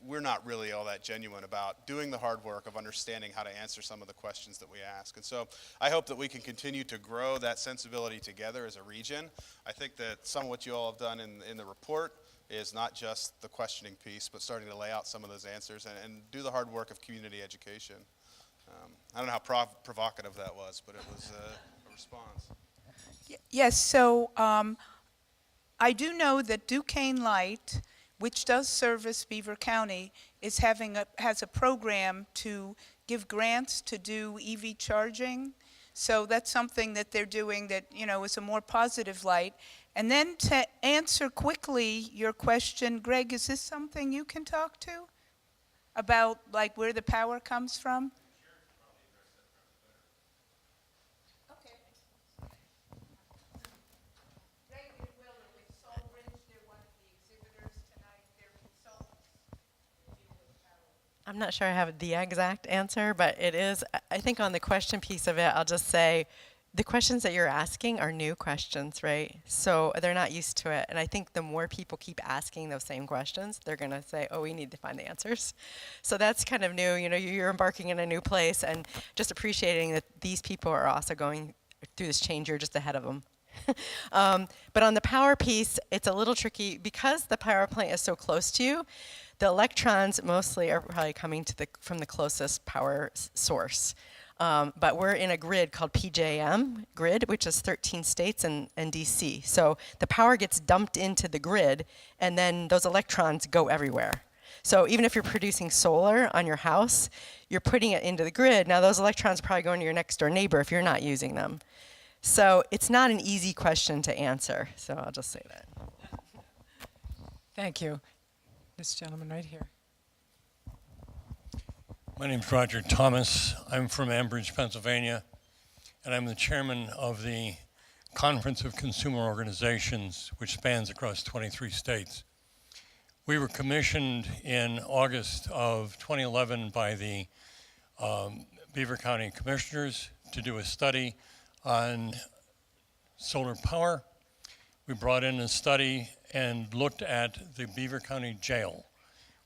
we're not really all that genuine about doing the hard work of understanding how to answer some of the questions that we ask. And so I hope that we can continue to grow that sensibility together as a region. I think that some of what you all have done in the report is not just the questioning piece, but starting to lay out some of those answers and do the hard work of community education. I don't know how provocative that was, but it was a response. Yes, so I do know that Duquesne Light, which does service Beaver County, has a program to give grants to do EV charging. So that's something that they're doing that, is a more positive light. And then to answer quickly your question, Greg, is this something you can talk to about like where the power comes from? Okay. Greg and Willer with Soul Ridge, they're one of the exhibitors tonight. They're consultants that deal with power. I'm not sure I have the exact answer, but it is, I think on the question piece of it, I'll just say the questions that you're asking are new questions, right? So they're not used to it. And I think the more people keep asking those same questions, they're going to say, oh, we need to find the answers. So that's kind of new. You're embarking in a new place and just appreciating that these people are also going through this change. You're just ahead of them. But on the power piece, it's a little tricky because the power plant is so close to you. The electrons mostly are probably coming from the closest power source. But we're in a grid called PJM grid, which is 13 states and DC. So the power gets dumped into the grid, and then those electrons go everywhere. So even if you're producing solar on your house, you're putting it into the grid. Now those electrons are probably going to your next door neighbor if you're not using them. So it's not an easy question to answer. So I'll just say that. Thank you. This gentleman right here. My name is Roger Thomas. I'm from Ambridge, Pennsylvania, and I'm the chairman of the Conference of Consumer Organizations, which spans across 23 states. We were commissioned in August of 2011 by the Beaver County Commissioners to do a study on solar power. We brought in a study and looked at the Beaver County Jail,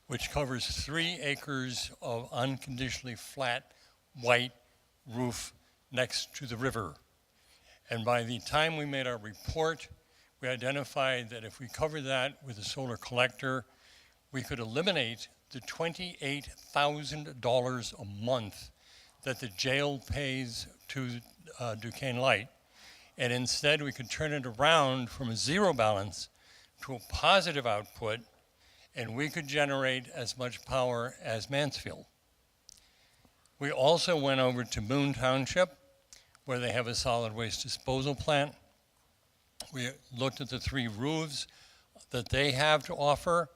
which covers 3 acres of unconditionally flat white roof next to the river. And by the time we made our report, we identified that if we covered that with a solar collector, we could eliminate the $28,000 a month that the jail pays to Duquesne Light. And instead, we could turn it around from a zero balance to a positive output, and we could generate as much power as Mansfield. We also went over to Boone Township, where they have a solid waste disposal plant. We looked at the 3 roofs that they have to offer,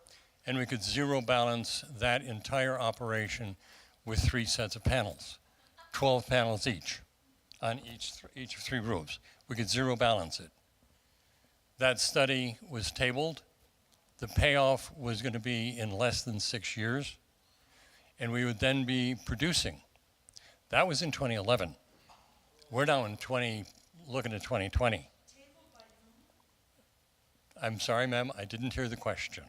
and we could zero balance that entire operation with 3 sets of panels, 12 panels each on each of 3 roofs. We could zero balance it. That study was tabled. The payoff was going to be in less than 6 years, and we would then be producing. That was in 2011. We're now in looking at 2020. I'm sorry, ma'am, I didn't hear the question.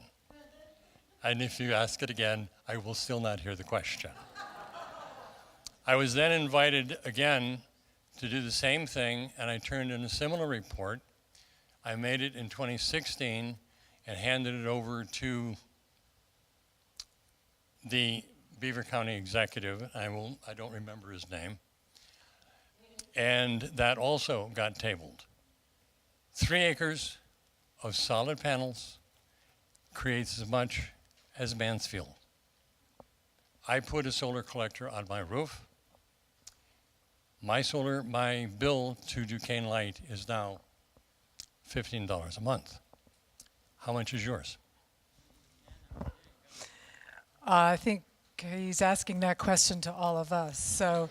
And if you ask it again, I will still not hear the question. I was then invited again to do the same thing, and I turned in a similar report. I made it in 2016 and handed it over to the Beaver County executive. I don't remember his name. And that also got tabled. 3 acres of solid panels, creates as much as Mansfield. I put a solar collector on my roof. My bill to Duquesne Light is now $15 a month. How much is yours? I think he's asking that question to all of us. So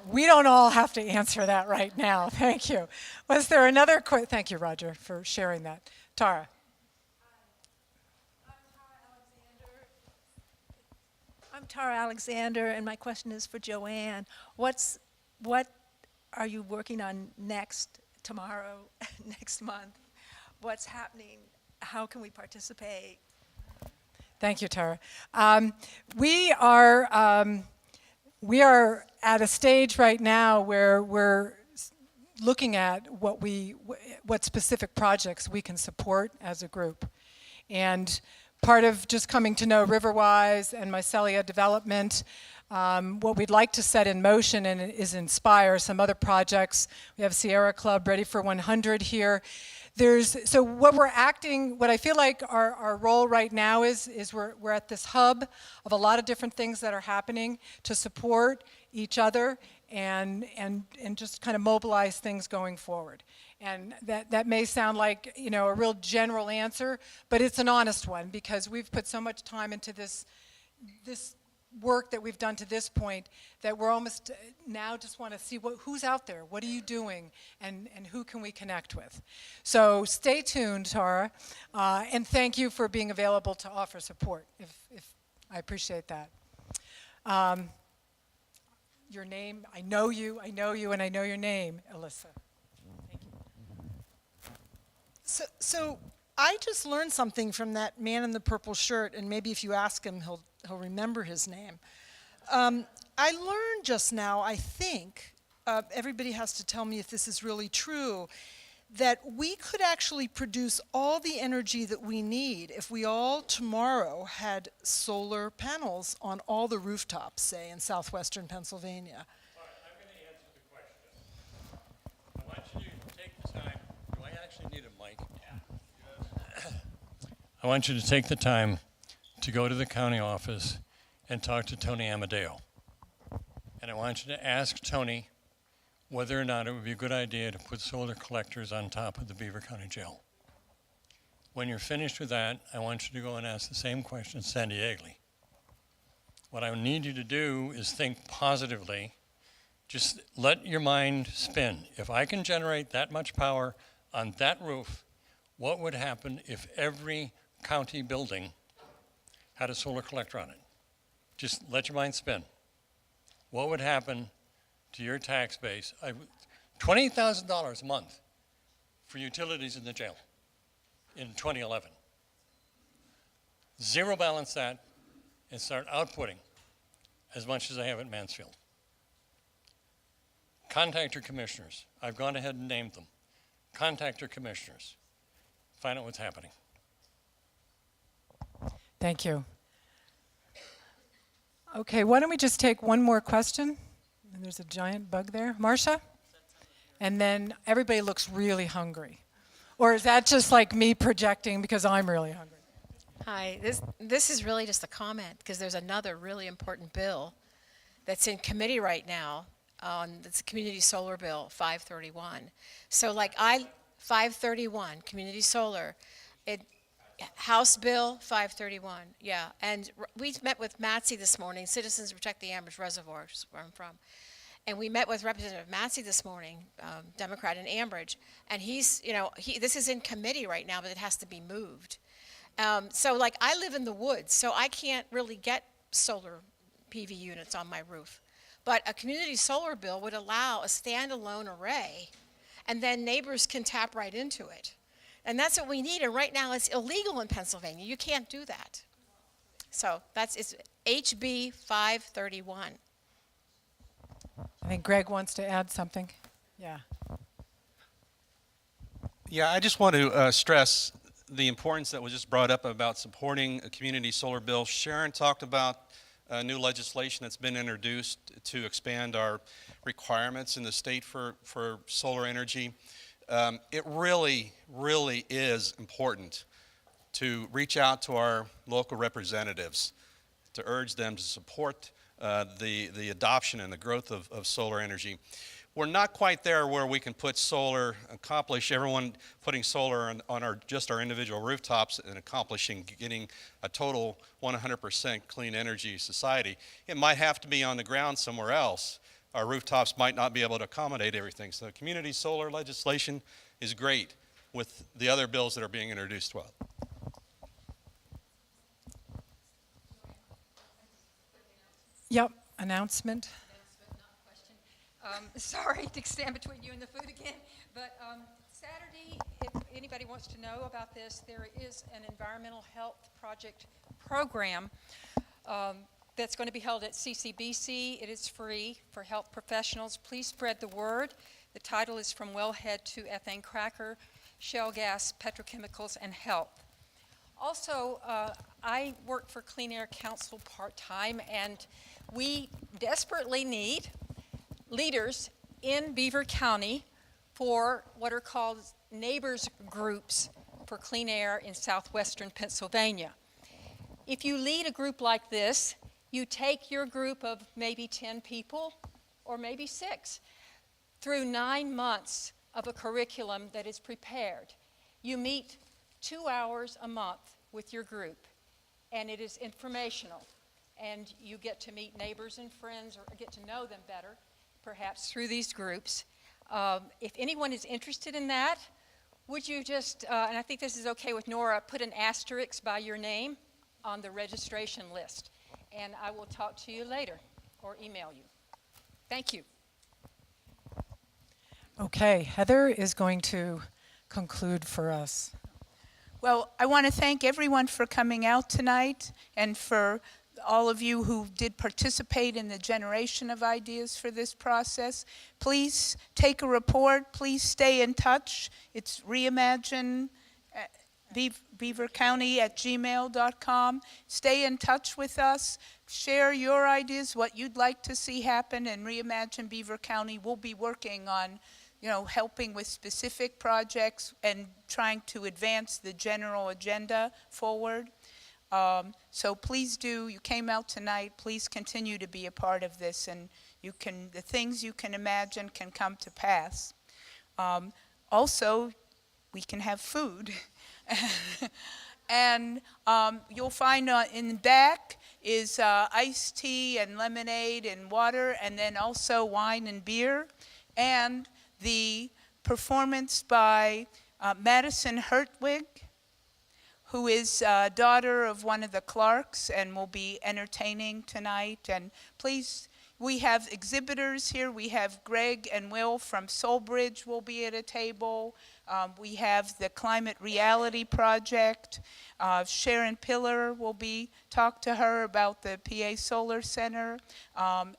we don't all have to answer that right now. Thank you. Was there another question? Thank you, Roger, for sharing that. Tara. I'm Tara Alexander, and my question is for Joanne. What are you working on next, tomorrow, next month? What's happening? How can we participate? Thank you, Tara. We are at a stage right now where we're looking at what specific projects we can support as a group. And part of just coming to know Riverwise and Mycelia Development, what we'd like to set in motion and is inspire some other projects. We have Sierra Club Ready for 100 here. So what I feel like our role right now is we're at this hub of a lot of different things that are happening to support each other and just kind of mobilize things going forward. And that may sound like, a real general answer, but it's an honest one because we've put so much time into this work that we've done to this point that we're almost now just want to see who's out there, what are you doing, and who can we connect with. So stay tuned, Tara, and thank you for being available to offer support. If I appreciate that. Your name, I know you, and I know your name, Alyssa. So I just learned something from that man in the purple shirt, and maybe if you ask him, he'll remember his name. I learned just now, I think, everybody has to tell me if this is really true, that we could actually produce all the energy that we need if we all tomorrow had solar panels on all the rooftops, say, in southwestern Pennsylvania. All right, I'm going to answer the question. I want you to take the time. Do I actually need a mic? Yeah. I want you to take the time to go to the county office and talk to Tony Amadeo. And I want you to ask Tony whether or not it would be a good idea to put solar collectors on top of the Beaver County Jail. When you're finished with that, I want you to go and ask the same question to Sandy Yeagley. What I need you to do is think positively. Just let your mind spin. If I can generate that much power on that roof, what would happen if every county building had a solar collector on it? Just let your mind spin. What would happen to your tax base? $20,000 a month for utilities in the jail in 2011. Zero balance that and start outputting as much as I have at Mansfield. Contact your commissioners. I've gone ahead and named them. Contact your commissioners. Find out what's happening. Thank you. Okay, why don't we just take one more question? There's a giant bug there. Marcia? And then everybody looks really hungry. Or is that just like me projecting because I'm really hungry? Hi, this is really just a comment because there's another really important bill that's in committee right now. It's a community solar bill, 531. So 531, community solar. House Bill 531, yeah. And we met with Matsy this morning, Citizens Protect the Amherst Reservoir, which is where I'm from. And we met with Representative Matsy this morning, Democrat in Ambridge. And this is in committee right now, but it has to be moved. I live in the woods, so I can't really get solar PV units on my roof. But a community solar bill would allow a standalone array, and then neighbors can tap right into it. And that's what we need, and right now it's illegal in Pennsylvania. You can't do that. So it's HB 531. I think Greg wants to add something. Yeah. Yeah, I just want to stress the importance that was just brought up about supporting a community solar bill. Sharon talked about new legislation that's been introduced to expand our requirements in the state for solar energy. It really, really is important to reach out to our local representatives to urge them to support the adoption and the growth of solar energy. We're not quite there where we can put solar, accomplish everyone putting solar on our individual rooftops and accomplishing getting a total 100% clean energy society. It might have to be on the ground somewhere else. Our rooftops might not be able to accommodate everything. So community solar legislation is great with the other bills that are being introduced. Well, Yep, announcement. Sorry to stand between you and the food again, but Saturday, if anybody wants to know about this, there is an environmental health project program that's going to be held at CCBC. It is free for health professionals. Please spread the word. The title is From Wellhead to Ethane Cracker, Shale Gas, Petrochemicals, and Health. Also, I work for Clean Air Council part-time, and we desperately need leaders in Beaver County for what are called neighbors groups for clean air in southwestern Pennsylvania. If you lead a group like this, you take your group of maybe 10 people or maybe 6 through 9 months of a curriculum that is prepared. You meet 2 hours a month with your group, and it is informational, and you get to meet neighbors and friends or get to know them better, perhaps through these groups. If anyone is interested in that, would you just, and I think this is okay with Nora, put an asterisk by your name on the registration list, and I will talk to you later or email you. Thank you. Okay, Heather is going to conclude for us. Well, I want to thank everyone for coming out tonight and for all of you who did participate in the generation of ideas for this process. Please take a report. Please stay in touch. It's ReImagine Beaver County at gmail.com. Stay in touch with us. Share your ideas, what you'd like to see happen, and ReImagine Beaver County will be working on helping with specific projects and trying to advance the general agenda forward. So please do, you came out tonight, please continue to be a part of this, and the things you can imagine can come to pass. Also, we can have food. And you'll find in the back is iced tea and lemonade and water, and then also wine and beer. And the performance by Madison Hertwig, who is daughter of one of the Clarks and will be entertaining tonight. And please, we have exhibitors here. We have Greg and Will from Soulbridge will be at a table. We have the Climate Reality Project. Sharon Pillar will talk to her about the PA Solar Center.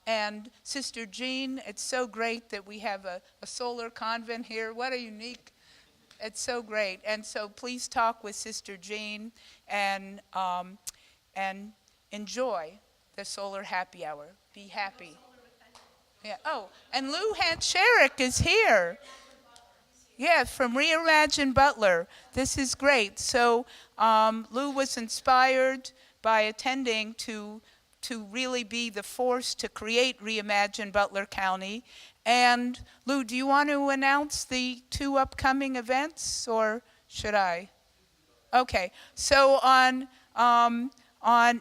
And Sister Jean, it's so great that we have a solar convent here. What a unique, it's so great. And so please talk with Sister Jean and enjoy the solar happy hour. Be happy. Yeah. Oh, and Lou Hancherik is here. Yeah, from ReImagine Butler. This is great. So Lou was inspired by attending to really be the force to create ReImagine Butler County. And Lou, do you want to announce the 2 upcoming events, or should I? Okay. So on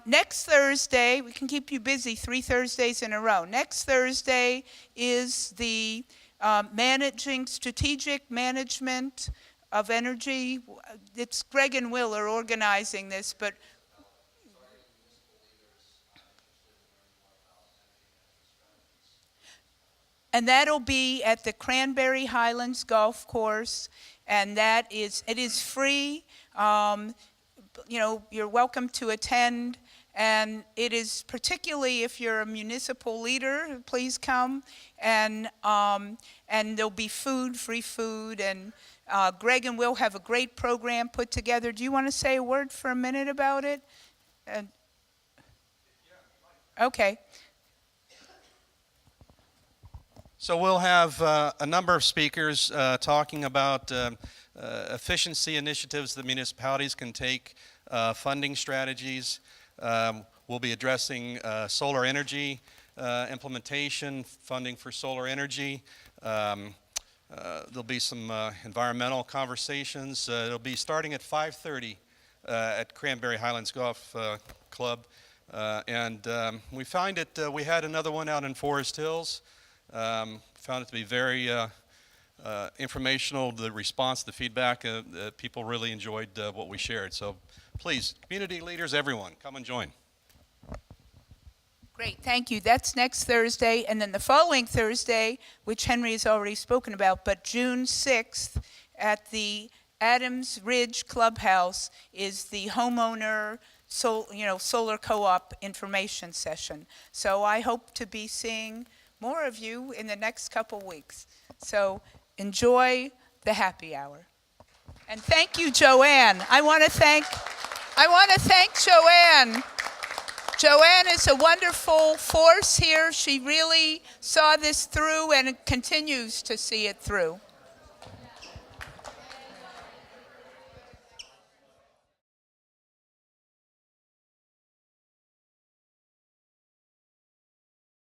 next Thursday, we can keep you busy 3 Thursdays in a row. Next Thursday is the managing strategic management of energy. It's Greg and Will are organizing this, but and that'll be at the Cranberry Highlands Golf Course, and it is free. You're welcome to attend. And it is particularly if you're a municipal leader, please come. And there'll be food, free food. And Greg and Will have a great program put together. Do you want to say a word for a minute about it? Okay. So we'll have a number of speakers talking about efficiency initiatives that municipalities can take, funding strategies. We'll be addressing solar energy implementation, funding for solar energy. There'll be some environmental conversations. It'll be starting at 5:30 at Cranberry Highlands Golf Club. We find it, we had another one out in Forest Hills. Found it to be very informational, the response, the feedback. People really enjoyed what we shared. So please, community leaders, everyone, come and join. Great, thank you. That's next Thursday, and then the following Thursday, which Henry has already spoken about, but June 6th at the Adams Ridge Clubhouse is the homeowner solar co-op information session. So I hope to be seeing more of you in the next couple weeks. So enjoy the happy hour. And thank you, Joanne. I want to thank Joanne. Joanne is a wonderful force here. She really saw this through and continues to see it through.